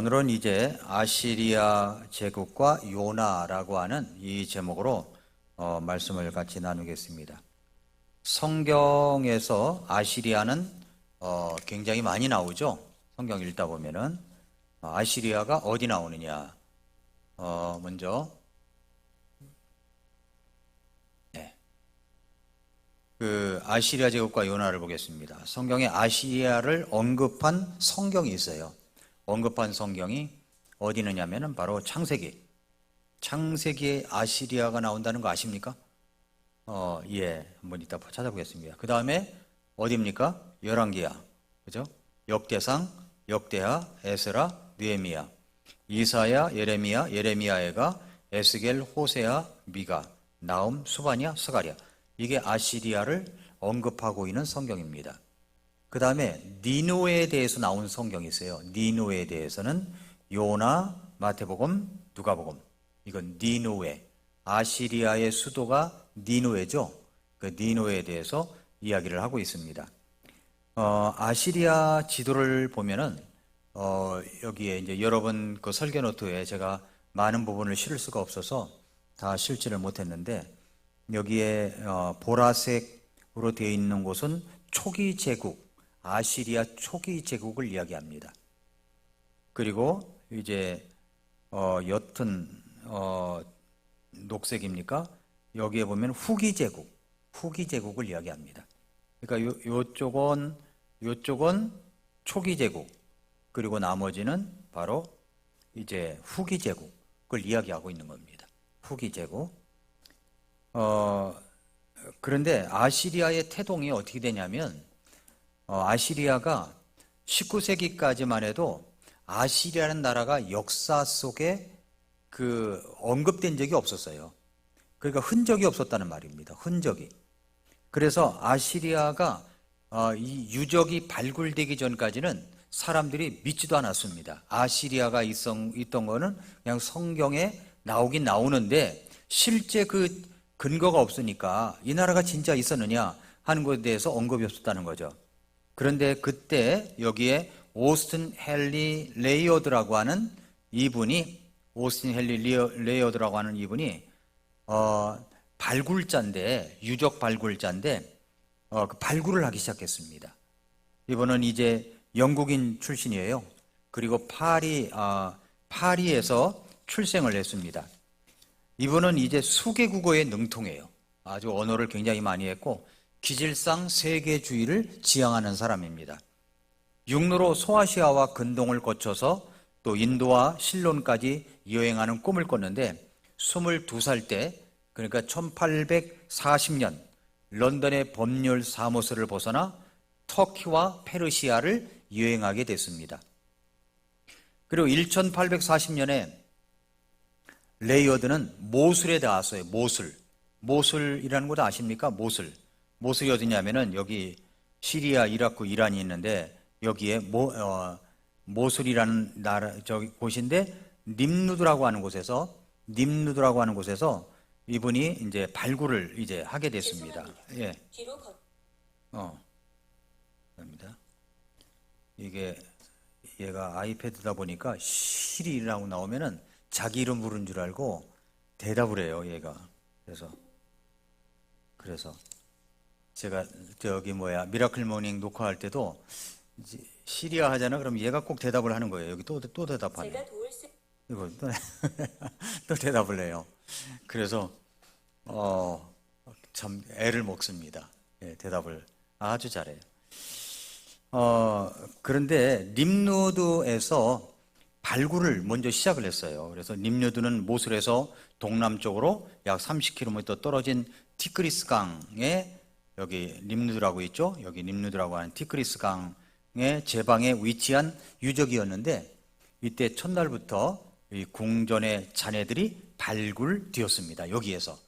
오늘은 이제 아시리아 제국과 요나라고 하는 이 제목으로 말씀을 같이 나누겠습니다. 성경에서 아시리아는 굉장히 많이 나오죠. 성경 읽다 보면은 아시리아가 어디 나오느냐? 먼저 그 아시리아 제국과 요나를 보겠습니다. 성경에 아시리아를 언급한 성경이 있어요. 언급한 성경이 어디 있느냐면은 바로 창세기. 창세기에 아시리아가 나온다는 거 아십니까? 한번 이따 찾아보겠습니다. 그 다음에 어디입니까? 열왕기야, 그죠? 역대상, 역대하, 에스라, 느헤미야, 이사야, 예레미야, 예레미야애가, 에스겔, 호세아, 미가, 나움, 수바냐, 스가랴. 이게 아시리아를 언급하고 있는 성경입니다. 그 다음에 니느웨에 대해서 나온 성경이 있어요. 니느웨에 대해서는 요나, 마태복음, 누가복음. 이건 니느웨. 아시리아의 수도가 니느웨죠. 그 니느웨에 대해서 이야기를 하고 있습니다. 아시리아 지도를 보면은 여기에 이제 여러분 그 설계 노트에 제가 많은 부분을 실을 수가 없어서 다 실지를 못했는데, 여기에 보라색으로 되어 있는 곳은 초기 제국, 아시리아 초기 제국을 이야기합니다. 그리고 이제 옅은 녹색입니까? 여기에 보면 후기 제국을 이야기합니다. 그러니까 요쪽은 초기 제국, 그리고 나머지는 바로 이제 후기 제국을 이야기하고 있는 겁니다. 후기 제국. 그런데 아시리아의 태동이 어떻게 되냐면, 아시리아가 19세기까지만 해도 아시리아라는 나라가 역사 속에 그 언급된 적이 없었어요. 그러니까 흔적이 없었다는 말입니다. 흔적이. 그래서 아시리아가 이 유적이 발굴되기 전까지는 사람들이 믿지도 않았습니다. 아시리아가 있던 거는 그냥 성경에 나오긴 나오는데 실제 그 근거가 없으니까 이 나라가 진짜 있었느냐 하는 것에 대해서 언급이 없었다는 거죠. 그런데 그때 여기에 오스틴 헨리 레이어드라고 하는 이분이 발굴자인데, 유적 발굴자인데 그 발굴을 하기 시작했습니다. 이분은 이제 영국인 출신이에요. 그리고 파리에서 출생을 했습니다. 이분은 이제 수개국어에 능통해요. 아주 언어를 굉장히 많이 했고 기질상 세계주의를 지향하는 사람입니다. 육로로 소아시아와 근동을 거쳐서 또 인도와 실론까지 여행하는 꿈을 꿨는데 22살 때, 그러니까 1840년 런던의 법률 사무소를 벗어나 터키와 페르시아를 여행하게 됐습니다. 그리고 1840년에 레이어드는 모술에 닿았어요. 모술이라는 곳 아십니까? 모술이 어디냐면은 여기 시리아, 이라크, 이란이 있는데 여기에 모술이라는 곳인데 님루드라고 하는 곳에서 이분이 이제 발굴을 이제 하게 됐습니다. 예. 그럽니다. 이게 얘가 아이패드다 보니까 시리라고 나오면은 자기 이름 부른 줄 알고 대답을 해요, 얘가. 그래서 제가 미라클 모닝 녹화할 때도 이제 시리아 하잖아. 그럼 얘가 꼭 대답을 하는 거예요. 여기 또 대답하네. 제가 이거 또 대답을 해요. 그래서 참 애를 먹습니다. 예, 대답을 아주 잘해요. 그런데 님루드에서 발굴을 먼저 시작을 했어요. 그래서 님루드는 모술에서 동남쪽으로 약 30km 떨어진 티그리스 강에, 여기 님루드라고 있죠? 여기 님루드라고 하는 티그리스 강의 제방에 위치한 유적이었는데, 이때 첫날부터 이 궁전의 잔해들이 발굴되었습니다. 여기에서.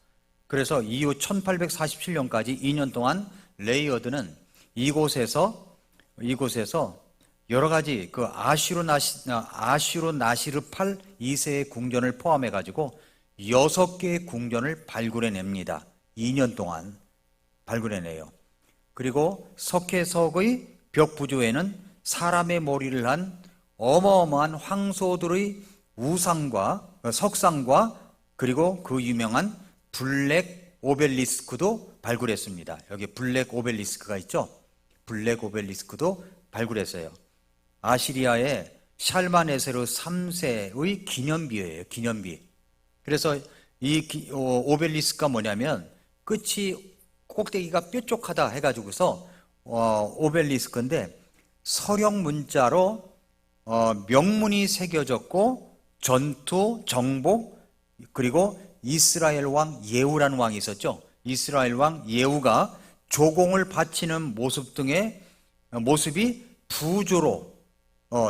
그래서 이후 1847년까지 2년 동안 레이어드는 이곳에서 여러 가지 그 아슈르나시르팔 2세의 궁전을 포함해 가지고 6개의 궁전을 발굴해냅니다. 2년 동안 발굴해내요. 그리고 석회석의 벽 부조에는 사람의 머리를 한 어마어마한 황소들의 우상과 석상과 그리고 그 유명한 블랙 오벨리스크도 발굴했습니다. 여기 블랙 오벨리스크가 있죠. 블랙 오벨리스크도 발굴했어요. 아시리아의 샬마네세르 3세의 기념비예요. 기념비. 그래서 이 오벨리스크가 뭐냐면 끝이 꼭대기가 뾰족하다 해가지고서 오벨리스크인데 서령 문자로 명문이 새겨졌고 전투, 정복, 그리고 이스라엘 왕 예후라는 왕이 있었죠. 이스라엘 왕 예후가 조공을 바치는 모습 등의 모습이 부조로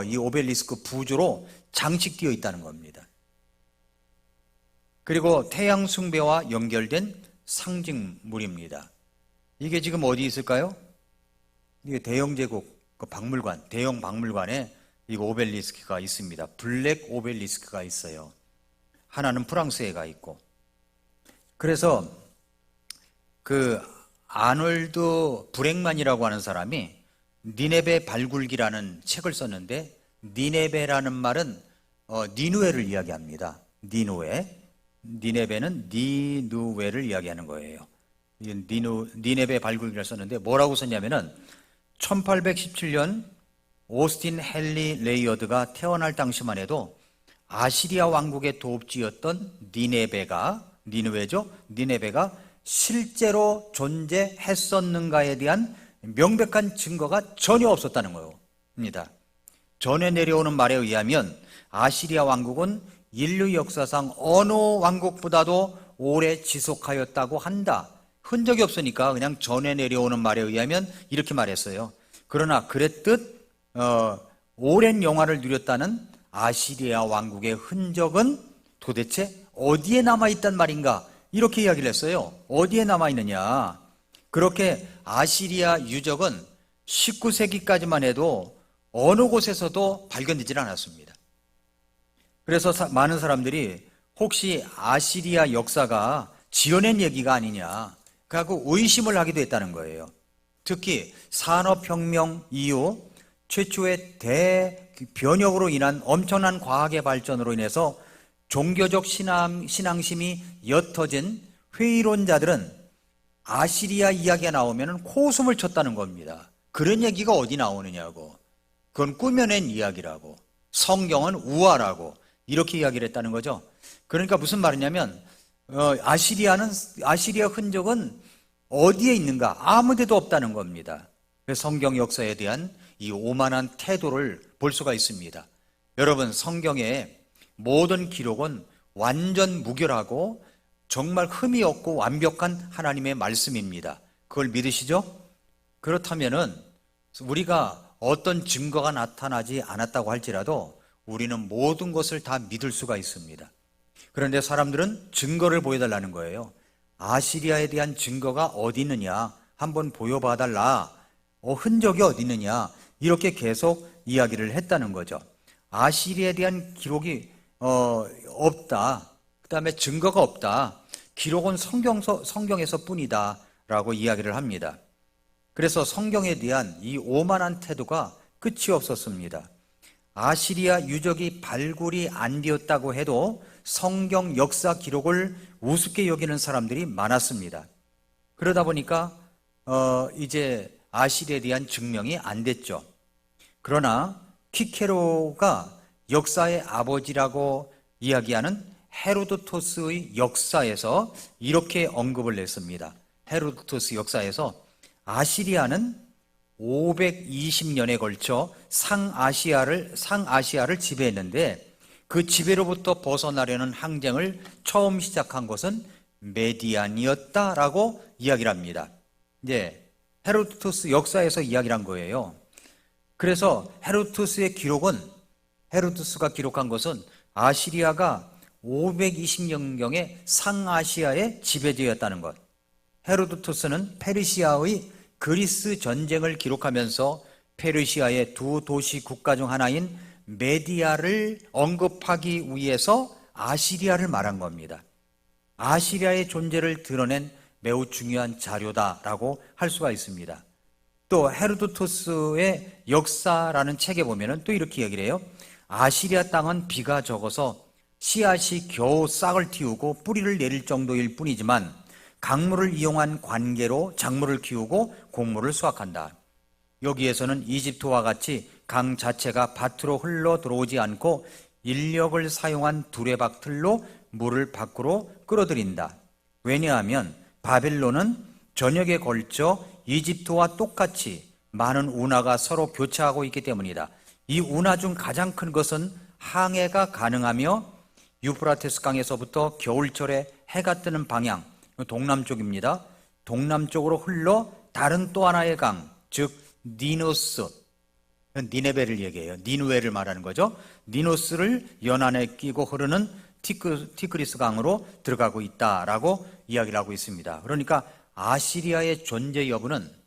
이 오벨리스크 부조로 장식되어 있다는 겁니다. 그리고 태양 숭배와 연결된 상징물입니다. 이게 지금 어디 있을까요? 이게 대영제국 그 박물관, 대형 박물관에 이 오벨리스크가 있습니다. 블랙 오벨리스크가 있어요. 하나는 프랑스에 가 있고. 그래서 그 아놀드 브렉만이라고 하는 사람이 니네베 발굴기라는 책을 썼는데, 니네베라는 말은 니누에를 이야기합니다. 니누에. 니네베는 니누에를 이야기하는 거예요. 니네베 발굴기를 썼는데 뭐라고 썼냐면은 1817년 오스틴 헨리 레이어드가 태어날 당시만 해도 아시리아 왕국의 도읍지였던 니네베죠. 니네베가 실제로 존재했었는가에 대한 명백한 증거가 전혀 없었다는 겁니다. 전해 내려오는 말에 의하면 아시리아 왕국은 인류 역사상 어느 왕국보다도 오래 지속하였다고 한다. 흔적이 없으니까 그냥 전해 내려오는 말에 의하면 이렇게 말했어요. 그러나 그랬듯 오랜 영화를 누렸다는 아시리아 왕국의 흔적은 도대체 어디에 남아있단 말인가? 이렇게 이야기를 했어요. 어디에 남아있느냐? 그렇게 아시리아 유적은 19세기까지만 해도 어느 곳에서도 발견되질 않았습니다. 그래서 많은 사람들이 혹시 아시리아 역사가 지어낸 얘기가 아니냐, 그래갖고 의심을 하기도 했다는 거예요. 특히 산업혁명 이후 최초의 대변혁으로 인한 엄청난 과학의 발전으로 인해서 종교적 신앙심이 옅어진 회의론자들은 아시리아 이야기가 나오면 코웃음을 쳤다는 겁니다. 그런 얘기가 어디 나오느냐고. 그건 꾸며낸 이야기라고. 성경은 우화라고. 이렇게 이야기를 했다는 거죠. 그러니까 무슨 말이냐면 아시리아 흔적은 어디에 있는가? 아무 데도 없다는 겁니다. 성경 역사에 대한 이 오만한 태도를 볼 수가 있습니다. 여러분, 성경의 모든 기록은 완전 무결하고 정말 흠이 없고 완벽한 하나님의 말씀입니다. 그걸 믿으시죠? 그렇다면은 우리가 어떤 증거가 나타나지 않았다고 할지라도 우리는 모든 것을 다 믿을 수가 있습니다. 그런데 사람들은 증거를 보여달라는 거예요. 아시리아에 대한 증거가 어디 있느냐? 한번 보여봐달라. 흔적이 어디 있느냐? 이렇게 계속 이야기를 했다는 거죠. 아시리아에 대한 기록이 없다. 그 다음에 증거가 없다. 기록은 성경에서 뿐이다 라고 이야기를 합니다. 그래서 성경에 대한 이 오만한 태도가 끝이 없었습니다. 아시리아 유적이 발굴이 안 되었다고 해도 성경 역사 기록을 우습게 여기는 사람들이 많았습니다. 그러다 보니까 이제 아시리아에 대한 증명이 안 됐죠. 그러나 키케로가 역사의 아버지라고 이야기하는 헤로도토스의 역사에서 이렇게 언급을 했습니다. 헤로도토스 역사에서 아시리아는 520년에 걸쳐 상아시아를 지배했는데 그 지배로부터 벗어나려는 항쟁을 처음 시작한 것은 메디안이었다라고 이야기를 합니다. 이제 헤로도토스 역사에서 이야기를 한 거예요. 그래서 헤로도토스가 기록한 것은 아시리아가 520년경에 상아시아에 지배되었다는 것. 헤로도토스는 페르시아의 그리스 전쟁을 기록하면서 페르시아의 두 도시 국가 중 하나인 메디아를 언급하기 위해서 아시리아를 말한 겁니다. 아시리아의 존재를 드러낸 매우 중요한 자료다라고 할 수가 있습니다. 또 헤로도토스의 역사라는 책에 보면은 또 이렇게 얘기를 해요. 아시리아 땅은 비가 적어서 씨앗이 겨우 싹을 틔우고 뿌리를 내릴 정도일 뿐이지만 강물을 이용한 관계로 작물을 키우고 곡물을 수확한다. 여기에서는 이집트와 같이 강 자체가 밭으로 흘러 들어오지 않고 인력을 사용한 두레박 틀로 물을 밖으로 끌어들인다. 왜냐하면 바벨론은 전역에 걸쳐 이집트와 똑같이 많은 운하가 서로 교차하고 있기 때문이다. 이 운하 중 가장 큰 것은 항해가 가능하며 유프라테스 강에서부터 겨울철에 해가 뜨는 방향, 동남쪽입니다. 동남쪽으로 흘러 다른 또 하나의 강, 즉 니노스, 니네베를 얘기해요. 니누에를 말하는 거죠. 니노스를 연안에 끼고 흐르는 티그리스 강으로 들어가고 있다라고 이야기를 하고 있습니다. 그러니까 아시리아의 존재 여부는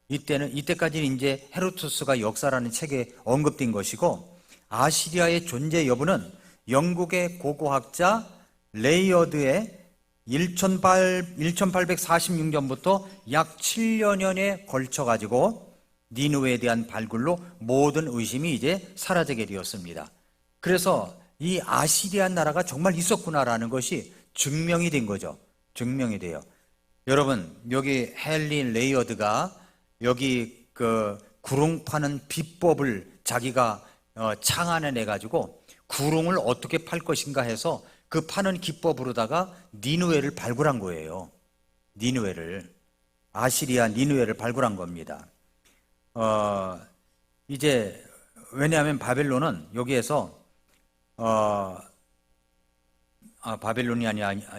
이때까지는 이제 헤로도트가 역사라는 책에 언급된 것이고, 아시리아의 존재 여부는 영국의 고고학자 레이어드의 1846년부터 약 7여년에 걸쳐 가지고 니누에 대한 발굴로 모든 의심이 이제 사라지게 되었습니다. 그래서 이 아시리아 나라가 정말 있었구나라는 것이 증명이 된 거죠. 증명이 돼요. 여러분, 여기 헨리 레이어드가 여기 그 구릉 파는 비법을 자기가 창안해 가지고 구릉을 어떻게 팔 것인가 해서 그 파는 기법으로다가 니누에를 발굴한 거예요. 니누에를, 아시리아 니누에를 발굴한 겁니다. 이제 왜냐하면 바벨론은 여기에서 바벨론이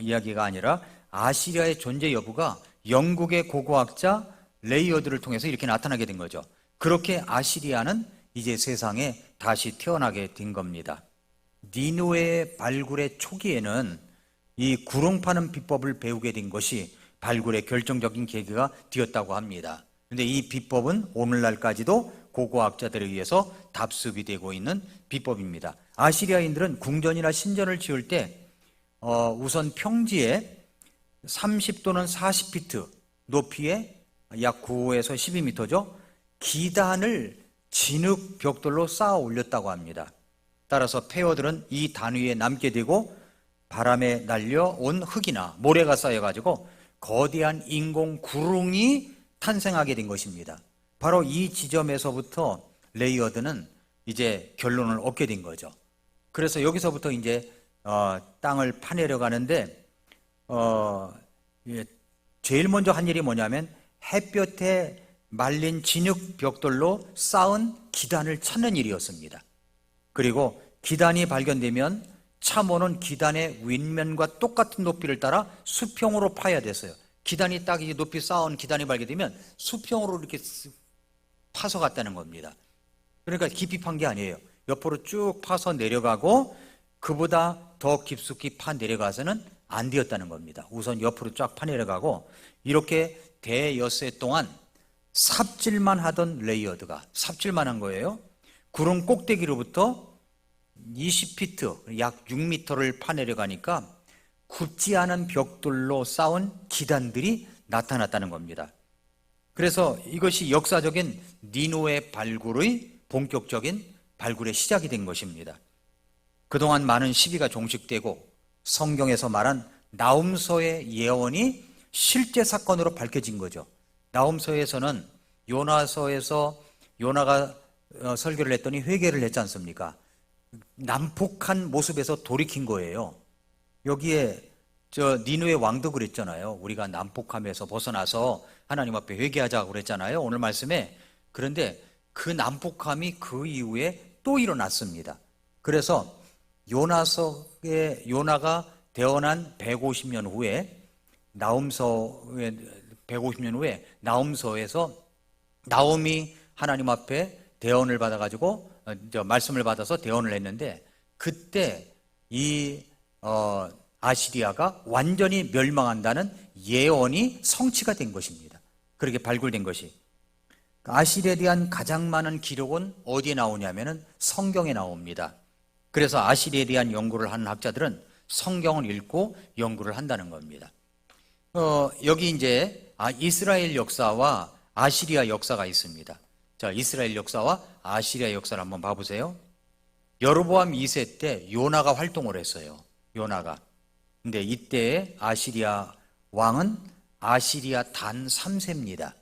이야기가 아니라 아시리아의 존재 여부가 영국의 고고학자 레이어드를 통해서 이렇게 나타나게 된 거죠. 그렇게 아시리아는 이제 세상에 다시 태어나게 된 겁니다. 니누의 발굴의 초기에는 이 구릉 파는 비법을 배우게 된 것이 발굴의 결정적인 계기가 되었다고 합니다. 그런데 이 비법은 오늘날까지도 고고학자들에 의해서 답습이 되고 있는 비법입니다. 아시리아인들은 궁전이나 신전을 지을 때 우선 평지에 30 또는 40피트 높이에 약 9에서 12m죠. 기단을 진흙 벽돌로 쌓아 올렸다고 합니다. 따라서 폐허들은 이 단 위에 남게 되고 바람에 날려온 흙이나 모래가 쌓여가지고 거대한 인공 구릉이 탄생하게 된 것입니다. 바로 이 지점에서부터 레이어드는 이제 결론을 얻게 된 거죠. 그래서 여기서부터 이제 땅을 파내려 가는데 제일 먼저 한 일이 뭐냐면 햇볕에 말린 진흙 벽돌로 쌓은 기단을 찾는 일이었습니다. 그리고 기단이 발견되면 참호는 기단의 윗면과 똑같은 높이를 따라 수평으로 파야 됐어요. 기단이 딱 이 높이 쌓은 기단이 발견되면 수평으로 이렇게 파서 갔다는 겁니다. 그러니까 깊이 판 게 아니에요. 옆으로 쭉 파서 내려가고 그보다 더 깊숙이 파 내려가서는 안 되었다는 겁니다. 우선 옆으로 쫙 파 내려가고 이렇게 대여섯 해 동안 삽질만 하던 레이어드가 삽질만 한 거예요. 구름 꼭대기로부터 20피트, 약 6m를 파 내려가니까 굽지 않은 벽돌로 쌓은 기단들이 나타났다는 겁니다. 그래서 이것이 역사적인 니누의 발굴의 본격적인 발굴의 시작이 된 것입니다. 그동안 많은 시비가 종식되고 성경에서 말한 나훔서의 예언이 실제 사건으로 밝혀진 거죠. 나훔서에서는 요나서에서 요나가 설교를 했더니 회개를 했지 않습니까? 난폭한 모습에서 돌이킨 거예요. 여기에 니누의 왕도 그랬잖아요. 우리가 난폭함에서 벗어나서 하나님 앞에 회개하자고 그랬잖아요. 오늘 말씀에. 그런데 그 난폭함이 그 이후에 또 일어났습니다. 그래서 요나가 대언한 150년 후에 나훔서에서 나홈이 하나님 앞에 대언을 받아가지고 말씀을 받아서 대언을 했는데 그때 이 아시리아가 완전히 멸망한다는 예언이 성취가 된 것입니다. 그렇게 발굴된 것이. 아시리아에 대한 가장 많은 기록은 어디에 나오냐면은 성경에 나옵니다. 그래서 아시리아에 대한 연구를 하는 학자들은 성경을 읽고 연구를 한다는 겁니다. 여기 이제 이스라엘 역사와 아시리아 역사가 있습니다. 자, 이스라엘 역사와 아시리아 역사를 한번 봐보세요. 여로보암 2세 때 요나가 활동을 했어요. 요나가. 근데 이때 아시리아 왕은 아시리아 단 3세입니다.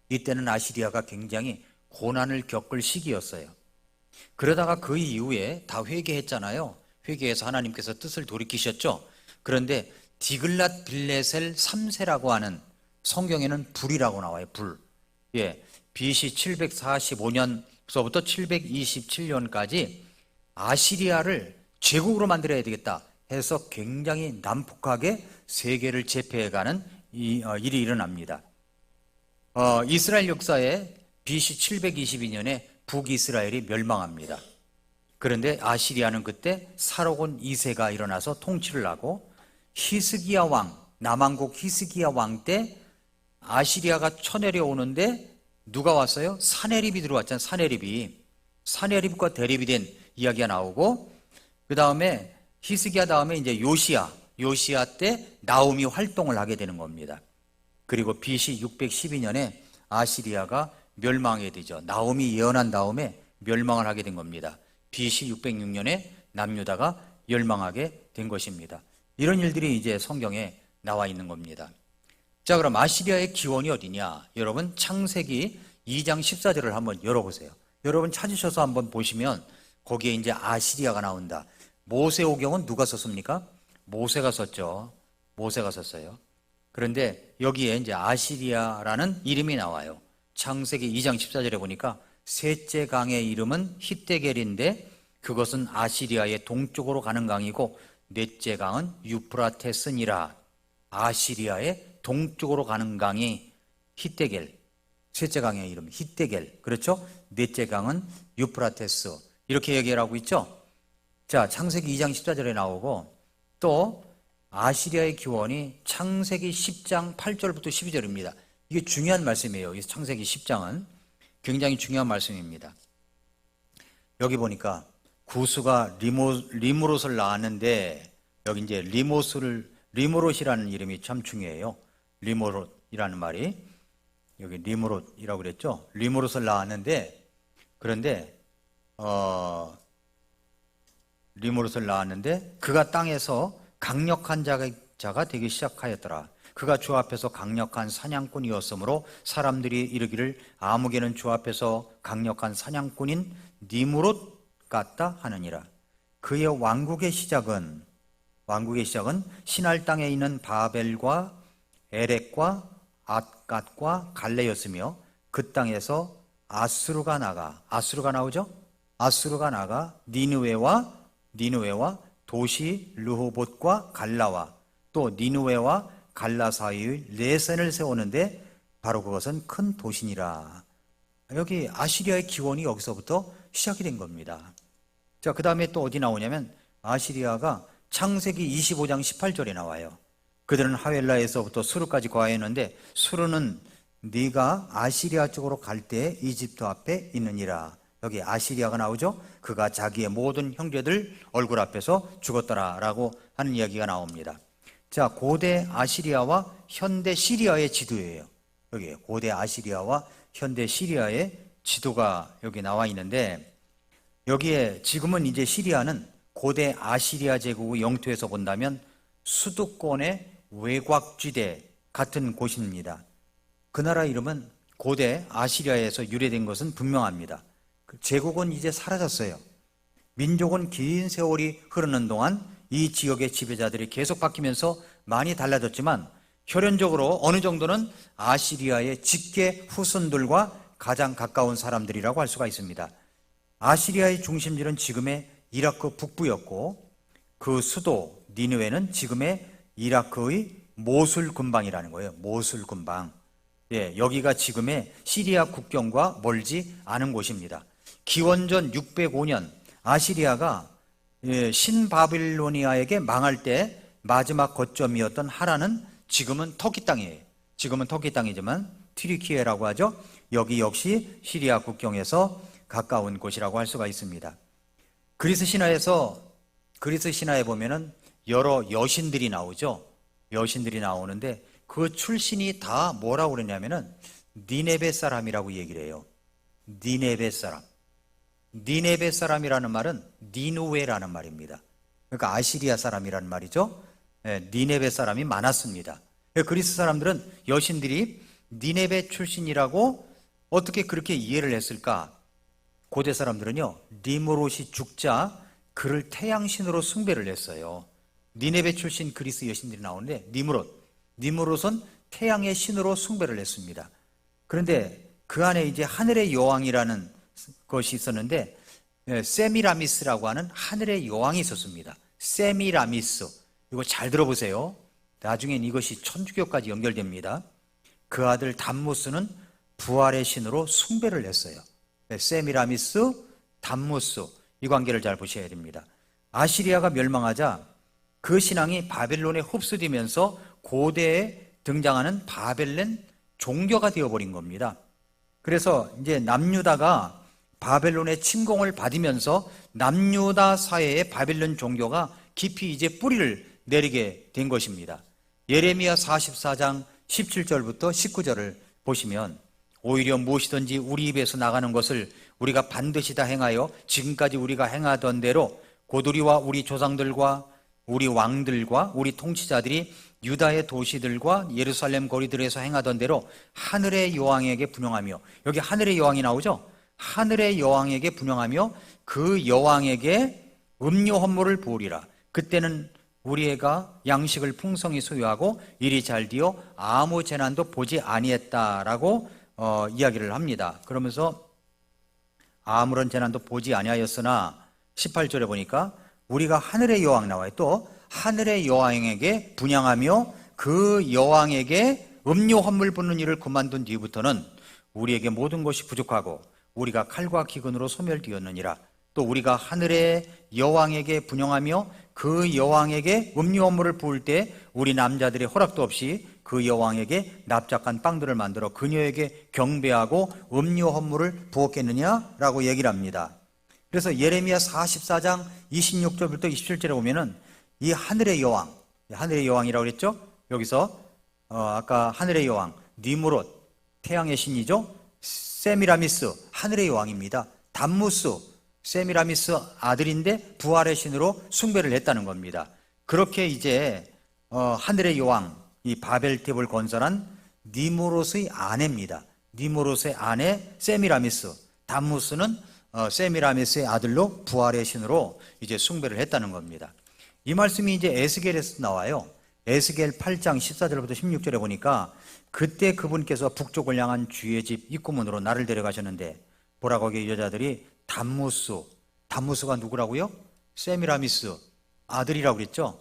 이때는 아시리아가 굉장히 고난을 겪을 시기였어요. 그러다가 그 이후에 다 회개했잖아요. 회개해서 하나님께서 뜻을 돌이키셨죠. 그런데 디글랏 빌레셀 3세라고 하는, 성경에는 불이라고 나와요. 불. 예, BC 745년서부터 727년까지 아시리아를 제국으로 만들어야 되겠다 해서 굉장히 난폭하게 세계를 제패해가는 일이 일어납니다. 이스라엘 역사에 BC 722년에 북이스라엘이 멸망합니다. 그런데 아시리아는 그때 사로곤 2세가 일어나서 통치를 하고, 히스기야 왕, 남왕국 히스기야 왕 때 아시리아가 쳐내려오는데 누가 왔어요? 사네립이 들어왔잖아요. 사네립과 대립이 된 이야기가 나오고, 그 다음에 히스기야 다음에 이제 요시야 때 나움이 활동을 하게 되는 겁니다. 그리고 BC 612년에 아시리아가 멸망하게 되죠. 나움이 예언한 다음에 멸망을 하게 된 겁니다. BC 606년에 남유다가 멸망하게 된 것입니다. 이런 일들이 이제 성경에 나와 있는 겁니다. 자, 그럼 아시리아의 기원이 어디냐? 여러분 창세기 2장 14절을 한번 열어보세요. 여러분 찾으셔서 한번 보시면 거기에 이제 아시리아가 나온다. 모세오경은 누가 썼습니까? 모세가 썼죠. 모세가 썼어요. 그런데 여기에 이제 아시리아라는 이름이 나와요. 창세기 2장 14절에 보니까 셋째 강의 이름은 히데겔인데 그것은 아시리아의 동쪽으로 가는 강이고 넷째 강은 유프라테스니라. 아시리아의 동쪽으로 가는 강이 히데겔. 셋째 강의 이름 히데겔. 그렇죠? 넷째 강은 유프라테스. 이렇게 얘기를 하고 있죠. 자, 창세기 2장 14절에 나오고, 또 아시리아의 기원이 창세기 10장 8절부터 12절입니다. 이게 중요한 말씀이에요. 이 창세기 10장은 굉장히 중요한 말씀입니다. 여기 보니까 구스가 리무롯을 낳았는데, 여기 이제 리무롯이라는 이름이 참 중요해요. 리무롯이라는 말이, 여기 리무롯이라고 그랬죠. 리무롯을 낳았는데, 그런데 리무롯을 낳았는데 그가 땅에서 강력한 자가 되기 시작하였더라. 그가 주 앞에서 강력한 사냥꾼이었으므로 사람들이 이르기를 아무개는 주 앞에서 강력한 사냥꾼인 니무롯 같다 하느니라. 그의 왕국의 시작은 신할 땅에 있는 바벨과 에렉과 앗갓과 갈레였으며 그 땅에서 아수르가 나오죠? 아수르가 나가 니느웨와 도시 르호봇과 갈라와 또 니느웨와 갈라 사이의 레센을 세우는데 바로 그것은 큰 도시니라. 여기 아시리아의 기원이 여기서부터 시작이 된 겁니다. 자, 그 다음에 또 어디 나오냐면 아시리아가 창세기 25장 18절에 나와요. 그들은 하웰라에서부터 수르까지 거하였는데 수르는 네가 아시리아 쪽으로 갈 때 이집트 앞에 있느니라. 여기 아시리아가 나오죠. 그가 자기의 모든 형제들 얼굴 앞에서 죽었더라라고 하는 이야기가 나옵니다. 자, 고대 아시리아와 현대 시리아의 지도예요. 여기 고대 아시리아와 현대 시리아의 지도가 여기 나와 있는데, 여기에 지금은 이제 시리아는 고대 아시리아 제국의 영토에서 본다면 수도권의 외곽지대 같은 곳입니다. 그 나라 이름은 고대 아시리아에서 유래된 것은 분명합니다. 그 제국은 이제 사라졌어요. 민족은 긴 세월이 흐르는 동안 이 지역의 지배자들이 계속 바뀌면서 많이 달라졌지만 혈연적으로 어느 정도는 아시리아의 직계 후손들과 가장 가까운 사람들이라고 할 수가 있습니다. 아시리아의 중심지는 지금의 이라크 북부였고 그 수도 니느웨는 지금의 이라크의 모술 근방이라는 거예요. 모술 근방. 예, 여기가 지금의 시리아 국경과 멀지 않은 곳입니다. 기원전 605년 아시리아가 신바빌로니아에게 망할 때 마지막 거점이었던 하라는 지금은 터키 땅이에요. 지금은 터키 땅이지만 튀르키예라고 하죠. 여기 역시 시리아 국경에서 가까운 곳이라고 할 수가 있습니다. 그리스 신화에 보면은 여러 여신들이 나오죠. 여신들이 나오는데 그 출신이 다 뭐라고 그러냐면은 니네베 사람이라고 얘기를 해요. 니네베 사람. 니네베 사람이라는 말은 니누웨라는 말입니다. 그러니까 아시리아 사람이라는 말이죠. 니네베 사람이 많았습니다. 그리스 사람들은 여신들이 니네베 출신이라고 어떻게 그렇게 이해를 했을까? 고대 사람들은요, 니무롯이 죽자 그를 태양신으로 숭배를 했어요. 니네베 출신 그리스 여신들이 나오는데 니무롯은 태양의 신으로 숭배를 했습니다. 그런데 그 안에 이제 하늘의 여왕이라는 것이 있었는데 세미라미스라고 하는 하늘의 여왕이 있었습니다. 세미라미스, 이거 잘 들어보세요. 나중엔 이것이 천주교까지 연결됩니다. 그 아들 담무스는 부활의 신으로 숭배를 했어요. 세미라미스, 담무스, 이 관계를 잘 보셔야 됩니다. 아시리아가 멸망하자 그 신앙이 바벨론에 흡수되면서 고대에 등장하는 바벨론 종교가 되어버린 겁니다. 그래서 이제 남유다가 바벨론의 침공을 받으면서 남유다 사회에 바벨론 종교가 깊이 이제 뿌리를 내리게 된 것입니다. 예레미야 44장 17절부터 19절을 보시면 오히려 무엇이든지 우리 입에서 나가는 것을 우리가 반드시 다 행하여 지금까지 우리가 행하던 대로 곧 우리와 우리 조상들과 우리 왕들과 우리 통치자들이 유다의 도시들과 예루살렘 거리들에서 행하던 대로 하늘의 여왕에게 분향하며, 여기 하늘의 여왕이 나오죠? 하늘의 여왕에게 분향하며 그 여왕에게 음료 헌물을 부으리라. 그때는 우리 애가 양식을 풍성히 소유하고 일이 잘 되어 아무 재난도 보지 아니했다라고 이야기를 합니다. 그러면서 아무런 재난도 보지 아니하였으나 18절에 보니까 우리가 하늘의 여왕 나와요. 또 하늘의 여왕에게 분향하며 그 여왕에게 음료 헌물 붓는 일을 그만둔 뒤부터는 우리에게 모든 것이 부족하고 우리가 칼과 기근으로 소멸되었느니라. 또 우리가 하늘의 여왕에게 분향하며 그 여왕에게 음료 헌물을 부을 때 우리 남자들의 허락도 없이 그 여왕에게 납작한 빵들을 만들어 그녀에게 경배하고 음료 헌물을 부었겠느냐라고 얘기를 합니다. 그래서 예레미야 44장 26절부터 27절에 보면은 이 하늘의 여왕, 하늘의 여왕이라고 그랬죠? 여기서 아까 하늘의 여왕 니무롯, 태양의 신이죠? 세미라미스, 하늘의 여왕입니다. 담무스, 세미라미스 아들인데 부활의 신으로 숭배를 했다는 겁니다. 그렇게 이제 하늘의 여왕, 이 바벨탑을 건설한 니무롯의 아내입니다. 니무롯의 아내 세미라미스, 담무스는 세미라미스의 아들로 부활의 신으로 이제 숭배를 했다는 겁니다. 이 말씀이 이제 에스겔에서 나와요. 에스겔 8장 14절부터 16절에 보니까 그때 그분께서 북쪽을 향한 주의 집 입구문으로 나를 데려가셨는데 보라 거기 여자들이 담무스가 누구라고요? 세미라미스 아들이라고 그랬죠?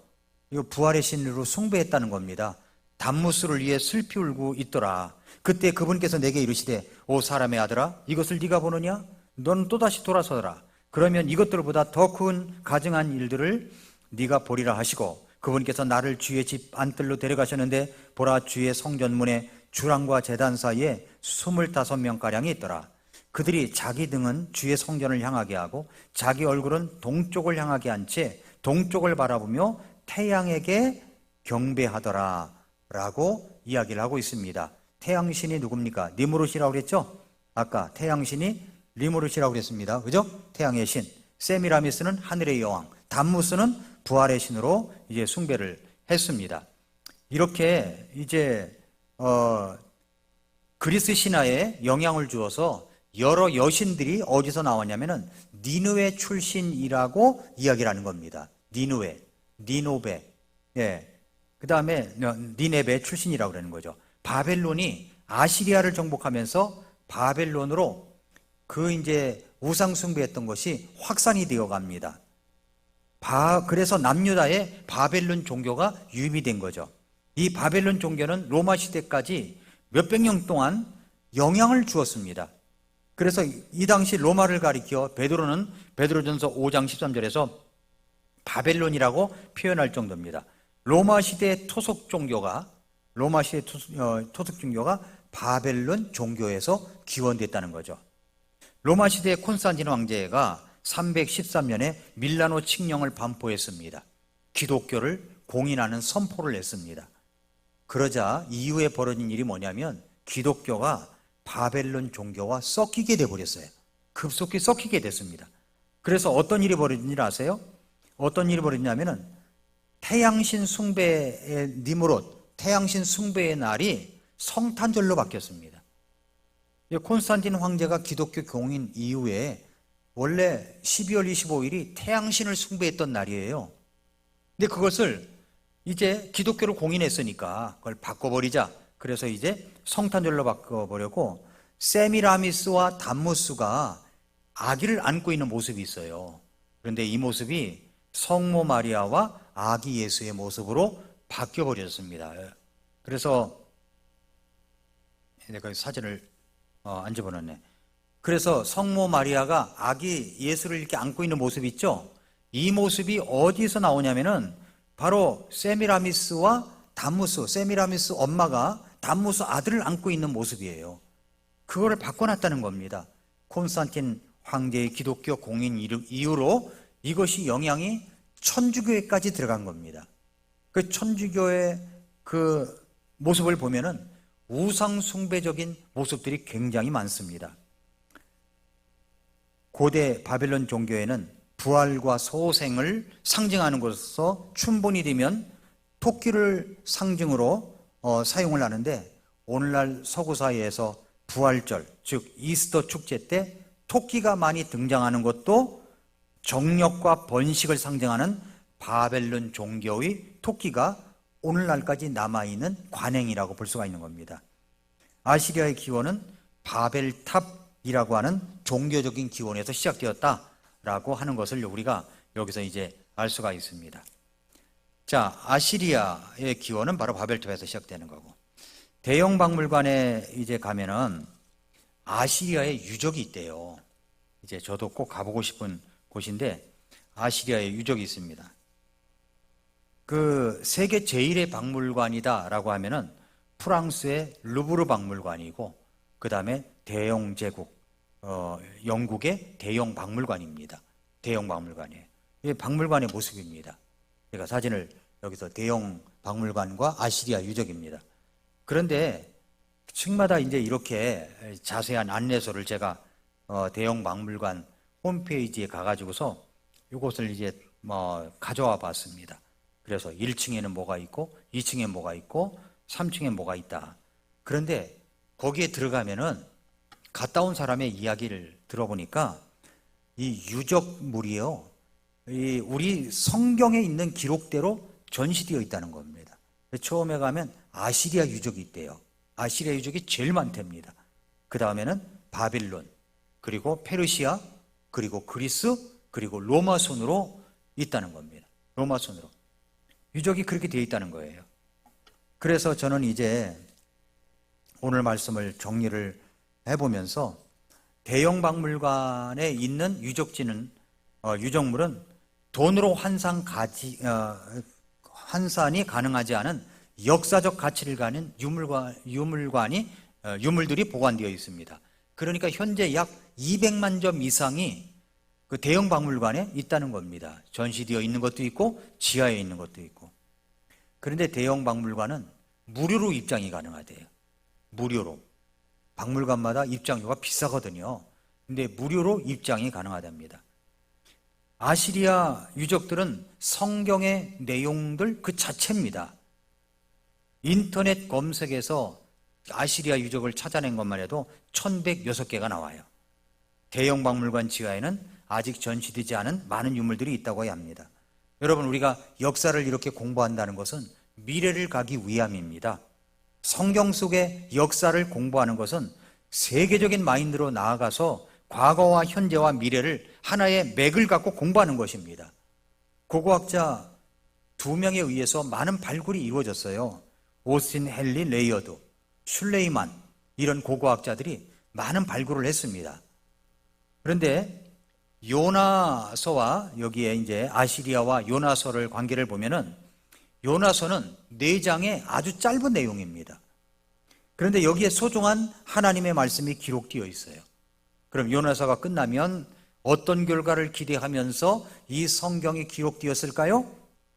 이거 부활의 신으로 숭배했다는 겁니다. 담무스를 위해 슬피 울고 있더라. 그때 그분께서 내게 이르시되 오 사람의 아들아 이것을 네가 보느냐? 너는 또다시 돌아서라. 그러면 이것들보다 더 큰 가증한 일들을 네가 보리라 하시고 그분께서 나를 주의 집 안뜰로 데려가셨는데 보라 주의 성전문에 주랑과 제단 사이에 25명가량이 있더라. 그들이 자기 등은 주의 성전을 향하게 하고 자기 얼굴은 동쪽을 향하게 한 채 동쪽을 바라보며 태양에게 경배하더라 라고 이야기를 하고 있습니다. 태양신이 누굽니까? 니무롯이라고 그랬죠? 아까 태양신이 니무롯이라고 그랬습니다. 그죠? 태양의 신. 세미라미스는 하늘의 여왕, 담무스는 부활의 신으로 이제 숭배를 했습니다. 이렇게 이제 그리스 신화에 영향을 주어서 여러 여신들이 어디서 나왔냐면은 니느웨 출신이라고 이야기를 하는 겁니다. 니노베, 그 다음에 니네베 출신이라고 그러는 거죠. 바벨론이 아시리아를 정복하면서 바벨론으로 그 이제 우상 숭배했던 것이 확산이 되어 갑니다. 그래서 남유다에 바벨론 종교가 유입이 된 거죠. 이 바벨론 종교는 로마 시대까지 몇백 년 동안 영향을 주었습니다. 그래서 이 당시 로마를 가리켜 베드로전서 5장 13절에서 바벨론이라고 표현할 정도입니다. 로마 시대 토속 종교가 바벨론 종교에서 기원됐다는 거죠. 로마 시대의 콘스탄티노 황제가 313년에 밀라노 칙령을 반포했습니다. 기독교를 공인하는 선포를 했습니다. 그러자 이후에 벌어진 일이 뭐냐면 기독교가 바벨론 종교와 섞이게 돼버렸어요. 급속히 썩히게 됐습니다. 그래서 어떤 일이 벌어진지 아세요? 어떤 일이 벌어지냐면은 태양신 숭배의 니무롯, 태양신 숭배의 날이 성탄절로 바뀌었습니다. 콘스탄틴 황제가 기독교 공인 이후에 원래 12월 25일이 태양신을 숭배했던 날이에요. 근데 그것을 이제 기독교로 공인했으니까 그걸 바꿔버리자. 그래서 이제 성탄절로 바꿔보려고 세미라미스와 담무스가 아기를 안고 있는 모습이 있어요. 그런데 이 모습이 성모 마리아와 아기 예수의 모습으로 바뀌어버렸습니다. 그래서 내가 사진을 안 집어넣네. 그래서 성모 마리아가 아기 예수를 이렇게 안고 있는 모습 있죠? 이 모습이 어디서 나오냐면은 바로 세미라미스와 담무스, 세미라미스 엄마가 담무스 아들을 안고 있는 모습이에요. 그거를 바꿔놨다는 겁니다. 콘스탄틴 황제의 기독교 공인 이후로 이것이 영향이 천주교에까지 들어간 겁니다. 그 천주교의 그 모습을 보면은 우상 숭배적인 모습들이 굉장히 많습니다. 고대 바벨론 종교에는 부활과 소생을 상징하는 것으로서 춘분이 되면 토끼를 상징으로 사용을 하는데 오늘날 서구사회에서 부활절, 즉 이스터 축제 때 토끼가 많이 등장하는 것도 정력과 번식을 상징하는 바벨론 종교의 토끼가 오늘날까지 남아있는 관행이라고 볼 수가 있는 겁니다. 아시리아의 기원은 바벨탑이라고 하는 종교적인 기원에서 시작되었다라고 하는 것을 우리가 여기서 이제 알 수가 있습니다. 자, 아시리아의 기원은 바로 바벨탑에서 시작되는 거고, 대형 박물관에 이제 가면은 아시리아의 유적이 있대요. 이제 저도 꼭 가보고 싶은 곳인데 아시리아의 유적이 있습니다. 그 세계 제1의 박물관이다라고 하면은 프랑스의 루브르 박물관이고, 그 다음에 대영 제국, 영국의 대영 박물관입니다. 대영 박물관이에요. 이게 박물관의 모습입니다. 제가 사진을 여기서 대영 박물관과 아시리아 유적입니다. 그런데 층마다 이제 이렇게 자세한 안내서를 제가 대형 박물관 홈페이지에 가가지고서 이곳을 이제 가져와 봤습니다. 그래서 1층에는 뭐가 있고 2층에 뭐가 있고 3층에 뭐가 있다. 그런데 거기에 들어가면은 갔다 온 사람의 이야기를 들어보니까 이 유적물이요, 우리 성경에 있는 기록대로 전시되어 있다는 겁니다. 처음에 가면 아시리아 유적이 있대요. 아시리아 유적이 제일 많답니다. 그 다음에는 바빌론, 그리고 페르시아, 그리고 그리스, 그리고 로마 순으로 있다는 겁니다. 로마 순으로. 유적이 그렇게 되어 있다는 거예요. 그래서 저는 이제 오늘 말씀을 정리를 해보면서 대형 박물관에 있는 유적물은 돈으로 환산이 가능하지 않은 역사적 가치를 가진 유물들이 보관되어 있습니다. 그러니까 현재 약 200만 점 이상이 그 대형 박물관에 있다는 겁니다. 전시되어 있는 것도 있고 지하에 있는 것도 있고. 그런데 대형 박물관은 무료로 입장이 가능하대요. 무료로. 박물관마다 입장료가 비싸거든요. 근데 무료로 입장이 가능하답니다. 아시리아 유적들은 성경의 내용들 그 자체입니다. 인터넷 검색에서 아시리아 유적을 찾아낸 것만 해도 1106개가 나와요. 대형 박물관 지하에는 아직 전시되지 않은 많은 유물들이 있다고 해야 합니다. 여러분, 우리가 역사를 이렇게 공부한다는 것은 미래를 가기 위함입니다. 성경 속의 역사를 공부하는 것은 세계적인 마인드로 나아가서 과거와 현재와 미래를 하나의 맥을 갖고 공부하는 것입니다. 고고학자 2명에 의해서 많은 발굴이 이루어졌어요. 오스틴 헨리 레이어드, 슐레이만, 이런 고고학자들이 많은 발굴을 했습니다. 그런데 요나서와 여기에 이제 아시리아와 요나서를 관계를 보면은 요나서는 4장의 아주 짧은 내용입니다. 그런데 여기에 소중한 하나님의 말씀이 기록되어 있어요. 그럼 요나서가 끝나면 어떤 결과를 기대하면서 이 성경이 기록되었을까요?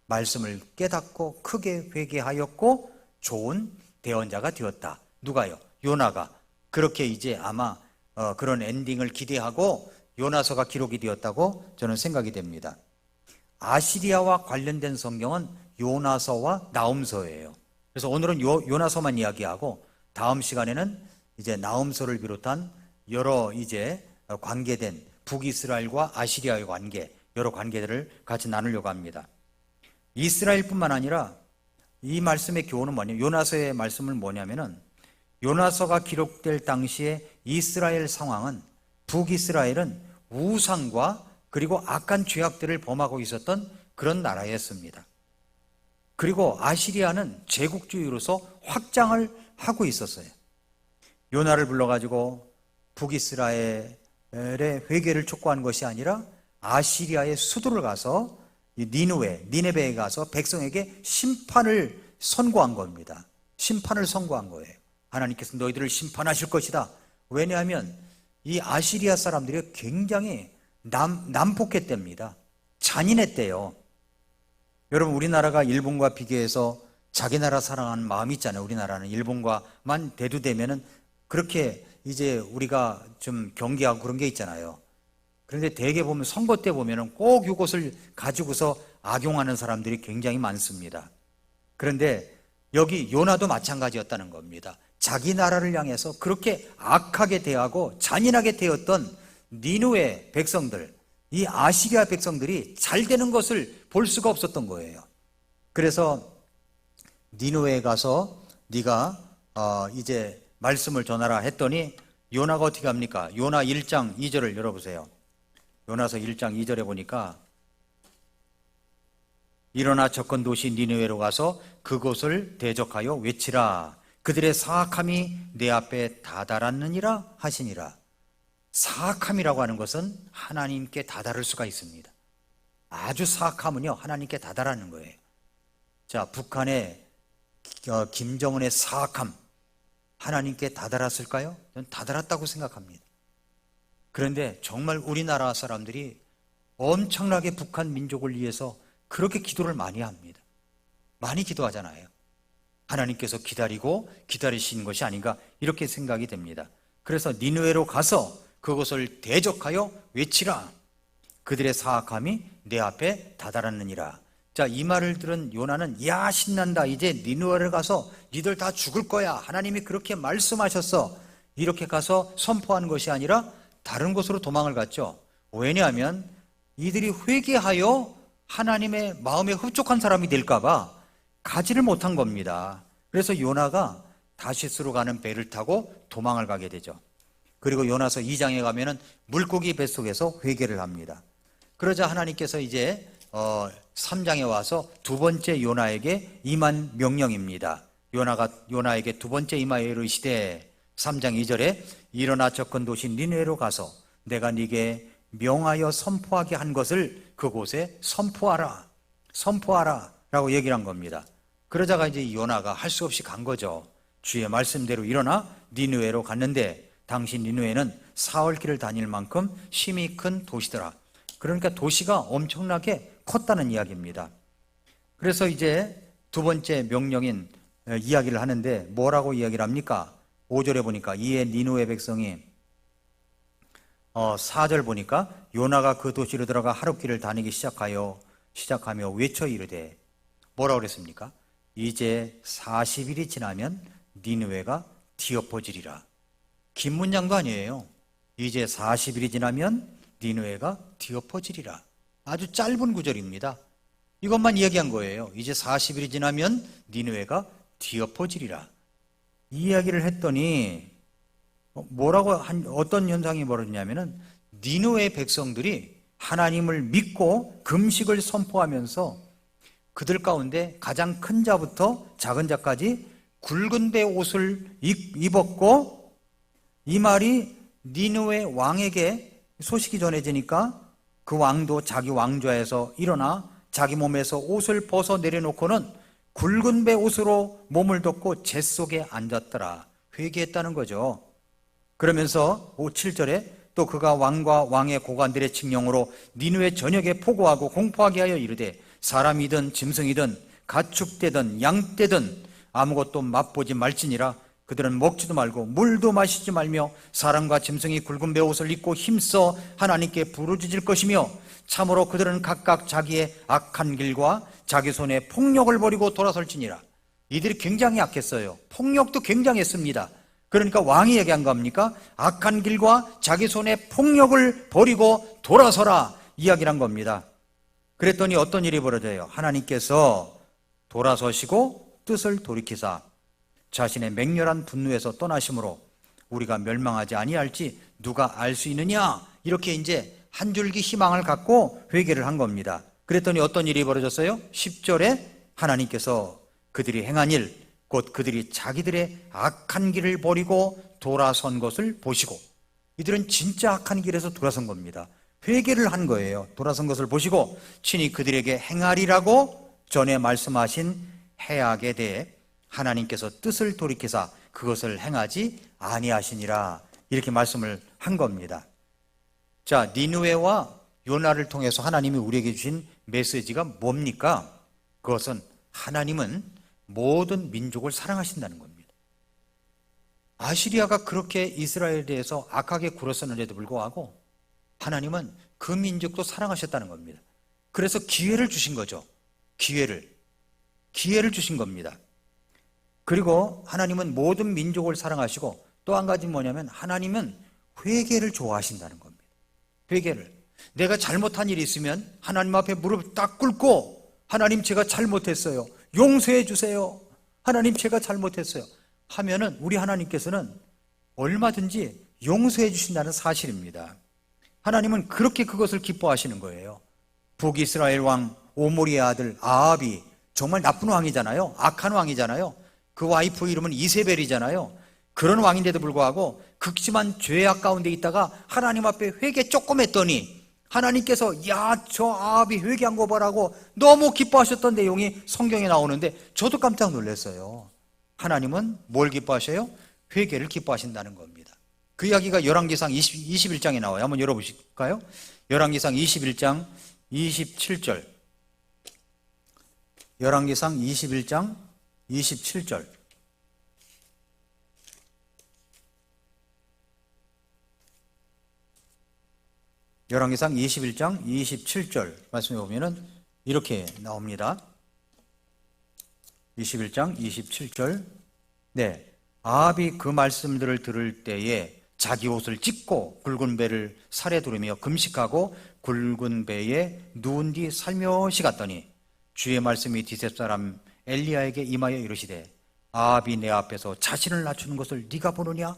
말씀을 깨닫고 크게 회개하였고 좋은 대언자가 되었다. 누가요? 요나가. 그렇게 이제 아마 그런 엔딩을 기대하고 요나서가 기록이 되었다고 저는 생각이 됩니다. 아시리아와 관련된 성경은 요나서와 나훔서예요. 그래서 오늘은 요나서만 이야기하고 다음 시간에는 이제 나훔서를 비롯한 여러 이제 관계된 북이스라엘과 아시리아의 관계, 여러 관계들을 같이 나누려고 합니다. 이스라엘뿐만 아니라 이 말씀의 교훈은 뭐냐면, 요나서의 말씀은 뭐냐면은, 요나서가 기록될 당시에 이스라엘 상황은, 북이스라엘은 우상과 그리고 악한 죄악들을 범하고 있었던 그런 나라였습니다. 그리고 아시리아는 제국주의로서 확장을 하고 있었어요. 요나를 불러가지고 북이스라엘의 회개를 촉구한 것이 아니라 아시리아의 수도를 가서 니네베에 가서 백성에게 심판을 선고한 겁니다. 심판을 선고한 거예요. 하나님께서 너희들을 심판하실 것이다. 왜냐하면 이 아시리아 사람들이 굉장히 난폭했답니다. 잔인했대요. 여러분, 우리나라가 일본과 비교해서 자기 나라 사랑하는 마음이 있잖아요. 우리나라는 일본과만 대두되면은 그렇게 이제 우리가 좀 경계하고 그런 게 있잖아요. 그런데 대개 보면 선거 때 보면은 꼭 이것을 가지고서 악용하는 사람들이 굉장히 많습니다. 그런데 여기 요나도 마찬가지였다는 겁니다. 자기 나라를 향해서 그렇게 악하게 대하고 잔인하게 대했던 니느웨 백성들, 이 아시리아 백성들이 잘 되는 것을 볼 수가 없었던 거예요. 그래서 니느웨에 가서 네가 이제 말씀을 전하라 했더니 요나가 어떻게 합니까? 요나 1장 2절을 열어보세요. 요나서 1장 2절에 보니까 일어나 접건 도시 니느웨로 가서 그곳을 대적하여 외치라. 그들의 사악함이 내 앞에 다다랐느니라 하시니라. 사악함이라고 하는 것은 하나님께 다다를 수가 있습니다. 아주 사악함은요, 하나님께 다다라는 거예요. 자, 북한의 김정은의 사악함, 하나님께 다다랐을까요? 저는 다다랐다고 생각합니다. 그런데 정말 우리나라 사람들이 엄청나게 북한 민족을 위해서 그렇게 기도를 많이 합니다. 많이 기도하잖아요. 하나님께서 기다리신 것이 아닌가 이렇게 생각이 됩니다. 그래서 니느웨로 가서 그것을 대적하여 외치라. 그들의 사악함이 내 앞에 다다랐느니라. 자, 이 말을 들은 요나는 야, 신난다. 이제 니느웨를 가서 니들 다 죽을 거야. 하나님이 그렇게 말씀하셨어. 이렇게 가서 선포하는 것이 아니라 다른 곳으로 도망을 갔죠. 왜냐하면 이들이 회개하여 하나님의 마음에 흡족한 사람이 될까 봐 가지를 못한 겁니다. 그래서 요나가 다시스로 가는 배를 타고 도망을 가게 되죠. 그리고 요나서 2장에 가면은 물고기 뱃속에서 회개를 합니다. 그러자 하나님께서 이제 3장에 와서 두 번째 요나에게 임한 명령입니다. 요나가 요나에게 두 번째 임하여 이르시되 3장 2절에 일어나 접건 도시 니느웨로 가서 내가 네게 명하여 선포하게 한 것을 그곳에 선포하라 라고 얘기를 한 겁니다. 그러자가 이제 요나가 할 수 없이 간 거죠. 주의 말씀대로 일어나 니느웨로 갔는데 당시 니느웨는 사흘길을 다닐 만큼 심히 큰 도시더라. 그러니까 도시가 엄청나게 컸다는 이야기입니다. 그래서 이제 두 번째 명령인 이야기를 하는데 뭐라고 이야기를 합니까? 5절에 보니까 이에 니느웨 백성이 4절 보니까 요나가 그 도시로 들어가 하룻길을 다니기 시작하며 외쳐 이르되 뭐라고 그랬습니까? 이제 40일이 지나면 니느웨가 뒤엎어지리라. 긴 문장도 아니에요. 이제 40일이 지나면 니느웨가 뒤엎어지리라. 아주 짧은 구절입니다. 이것만 이야기한 거예요. 이제 40일이 지나면 니느웨가 뒤엎어지리라. 이 이야기를 했더니 어떤 현상이 벌어지냐면은 니느웨 백성들이 하나님을 믿고 금식을 선포하면서 그들 가운데 가장 큰 자부터 작은 자까지 굵은 배 옷을 입었고, 이 말이 니느웨 왕에게 소식이 전해지니까 그 왕도 자기 왕좌에서 일어나 자기 몸에서 옷을 벗어 내려놓고는 굵은 배 옷으로 몸을 덮고 재 속에 앉았더라. 회개했다는 거죠. 그러면서 7절에 또 그가 왕과 왕의 고관들의 칙령으로 니느웨 전역에 포고하고 공포하게 하여 이르되 사람이든 짐승이든 가축되든 양떼든 아무것도 맛보지 말지니라. 그들은 먹지도 말고 물도 마시지 말며 사람과 짐승이 굵은 베옷을 입고 힘써 하나님께 부르짖을 것이며 참으로 그들은 각각 자기의 악한 길과 자기 손에 폭력을 버리고 돌아설지니라. 이들이 굉장히 악했어요. 폭력도 굉장했습니다. 그러니까 왕이 얘기한 겁니까? 악한 길과 자기 손에 폭력을 버리고 돌아서라 이야기를 한 겁니다. 그랬더니 어떤 일이 벌어져요? 하나님께서 돌아서시고 뜻을 돌이키사 자신의 맹렬한 분노에서 떠나심으로 우리가 멸망하지 아니할지 누가 알 수 있느냐? 이렇게 이제 한 줄기 희망을 갖고 회개를 한 겁니다. 그랬더니 어떤 일이 벌어졌어요? 10절에 하나님께서 그들이 행한 일, 곧 그들이 자기들의 악한 길을 버리고 돌아선 것을 보시고, 이들은 진짜 악한 길에서 돌아선 겁니다. 회개를 한 거예요. 돌아선 것을 보시고 친히 그들에게 행하리라고 전에 말씀하신 해악에 대해 하나님께서 뜻을 돌이키사 그것을 행하지 아니하시니라 이렇게 말씀을 한 겁니다. 자, 니느웨와 요나를 통해서 하나님이 우리에게 주신 메시지가 뭡니까? 그것은 하나님은 모든 민족을 사랑하신다는 겁니다. 아시리아가 그렇게 이스라엘에 대해서 악하게 굴었었는데도 불구하고 하나님은 그 민족도 사랑하셨다는 겁니다. 그래서 기회를 주신 거죠. 기회를 주신 겁니다. 그리고 하나님은 모든 민족을 사랑하시고 또 한 가지 뭐냐면 하나님은 회개를 좋아하신다는 겁니다. 회개를. 내가 잘못한 일이 있으면 하나님 앞에 무릎 딱 꿇고 하나님 제가 잘못했어요. 용서해 주세요. 하나님 제가 잘못했어요. 하면은 우리 하나님께서는 얼마든지 용서해 주신다는 사실입니다. 하나님은 그렇게 그것을 기뻐하시는 거예요. 북이스라엘 왕 오므리의 아들 아합이 정말 나쁜 왕이잖아요. 악한 왕이잖아요. 그 와이프 이름은 이세벨이잖아요. 그런 왕인데도 불구하고 극심한 죄악 가운데 있다가 하나님 앞에 회개 조금 했더니 하나님께서 야, 저 아합이 회개한 거 보라고 너무 기뻐하셨던 내용이 성경에 나오는데 저도 깜짝 놀랐어요. 하나님은 뭘 기뻐하셔요? 회개를 기뻐하신다는 겁니다. 그 이야기가 열왕기상 21장에 나와요. 한번 열어보실까요? 열왕기상 21장 27절. 열왕기상 21장 27절. 열왕기상 21장 27절 말씀해 보면은 이렇게 나옵니다. 21장 27절. 네. 아합이 그 말씀들을 들을 때에 자기 옷을 찢고 굵은 배를 살에 두르며 금식하고 굵은 배에 누운 뒤 살며시 갔더니 주의 말씀이 디셉 사람 엘리야에게 임하여 이르시되 아합이 내 앞에서 자신을 낮추는 것을 네가 보느냐?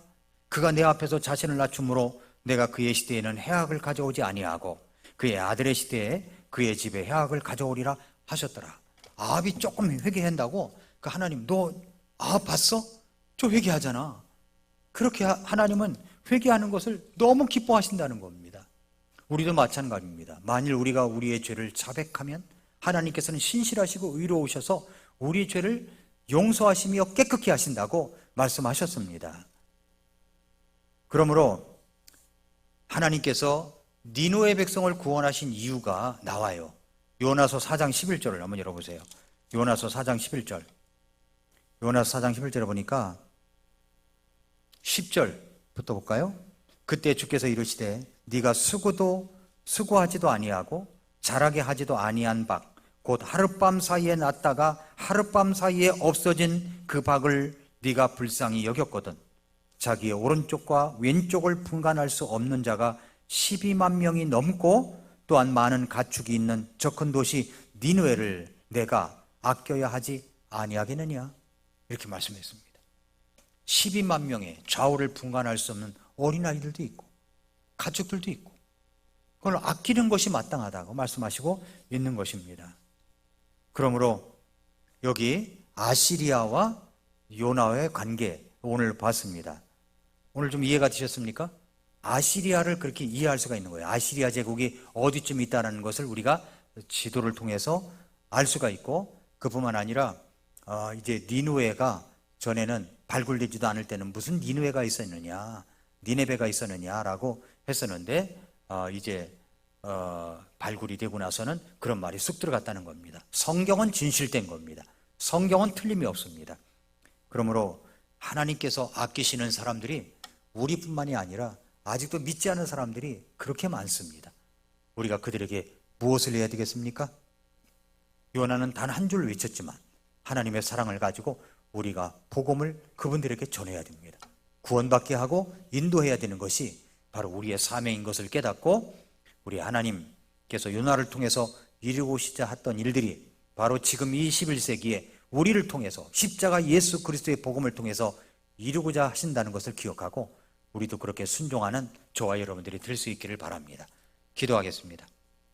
그가 내 앞에서 자신을 낮춤으로 내가 그의 시대에는 해악을 가져오지 아니하고 그의 아들의 시대에 그의 집에 해악을 가져오리라 하셨더라. 아합이 조금 회개한다고 그 하나님 너 아합 봤어? 저 회개하잖아. 그렇게 하나님은 회개하는 것을 너무 기뻐하신다는 겁니다. 우리도 마찬가지입니다. 만일 우리가 우리의 죄를 자백하면 하나님께서는 신실하시고 의로우셔서 우리 죄를 용서하시며 깨끗게 하신다고 말씀하셨습니다. 그러므로 하나님께서 니느웨 백성을 구원하신 이유가 나와요. 요나서 4장 11절을 한번 열어보세요. 요나서 4장 11절. 요나서 4장 11절에 보니까 10절부터 볼까요? 그때 주께서 이르시되 네가 수고하지도 아니하고 자라게 하지도 아니한 박 곧 하룻밤 사이에 났다가 하룻밤 사이에 없어진 그 박을 네가 불쌍히 여겼거든. 자기의 오른쪽과 왼쪽을 분간할 수 없는 자가 12만 명이 넘고 또한 많은 가축이 있는 저 큰 도시 니느웨를 내가 아껴야 하지 아니하겠느냐? 이렇게 말씀했습니다. 12만 명의 좌우를 분간할 수 없는 어린아이들도 있고 가축들도 있고 그걸 아끼는 것이 마땅하다고 말씀하시고 있는 것입니다. 그러므로 여기 아시리아와 요나와의 관계 오늘 봤습니다. 오늘 좀 이해가 되셨습니까? 아시리아를 그렇게 이해할 수가 있는 거예요. 아시리아 제국이 어디쯤 있다는 것을 우리가 지도를 통해서 알 수가 있고 그뿐만 아니라 이제 니느웨가 전에는 발굴되지도 않을 때는 무슨 니느웨가 있었느냐 니네베가 있었느냐라고 했었는데 이제 발굴이 되고 나서는 그런 말이 쑥 들어갔다는 겁니다. 성경은 진실된 겁니다. 성경은 틀림이 없습니다. 그러므로 하나님께서 아끼시는 사람들이 우리뿐만이 아니라 아직도 믿지 않은 사람들이 그렇게 많습니다. 우리가 그들에게 무엇을 해야 되겠습니까? 요나는 단 한 줄 외쳤지만 하나님의 사랑을 가지고 우리가 복음을 그분들에게 전해야 됩니다. 구원받게 하고 인도해야 되는 것이 바로 우리의 사명인 것을 깨닫고, 우리 하나님께서 요나를 통해서 이루고시자 했던 일들이 바로 지금 이 21세기에 우리를 통해서 십자가 예수 그리스도의 복음을 통해서 이루고자 하신다는 것을 기억하고 우리도 그렇게 순종하는 저와 여러분들이 될 수 있기를 바랍니다. 기도하겠습니다.